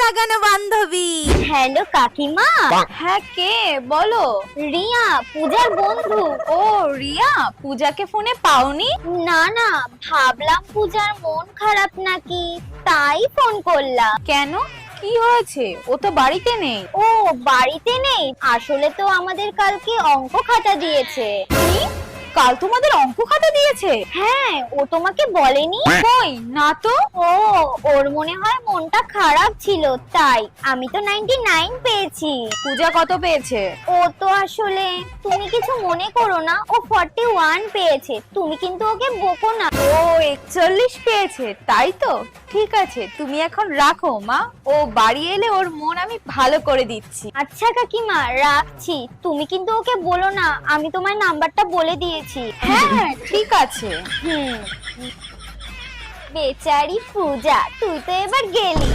লাগানো বান্ধবী। হ্যালো কাকিমা। হ্যাঁ, কে বলো? রিয়া, পূজার বন্ধু। ও রিয়া, পূজাকে ফোনে পাওনি? না না, ভাবলাম পূজার মন খারাপ নাকি, তাই ফোন করলাম। কেন, কি হয়েছে? ও তো বাড়িতে নেই। ও বাড়িতে নেই, আসলে তো আমাদের কালকে অঙ্ক খাতা দিয়েছে। কি? কাল তোমাদের অঙ্ক খাতা দিয়েছে? হ্যাঁ, ও তোমাকে বলেনি? কই না তো। ও, ওর মনে হয় মনটা খারাপ ছিল, তাই। আমি তো 99 পেয়েছি। পূজা কত পেয়েছে? ও তো আসলে, তুমি কিছু মনে করো না, ও 41 পেয়েছে। তুমি কিন্তু ওকে বকো না। ও 41 পেয়েছে, তাই তো। ঠিক আছে, তুমি এখন রাখো মা, ও বাড়ি এলে ওর মন আমি ভালো করে দিচ্ছি। আচ্ছা কাকিমা, রাখছি। তুমি কিন্তু ওকে বলো না, আমি তোমার নাম্বারটা বলে দিয়েছি। হ্যাঁ হ্যাঁ, ঠিক আছে। বেচারি পূজা, তুই তো এবার গেলি।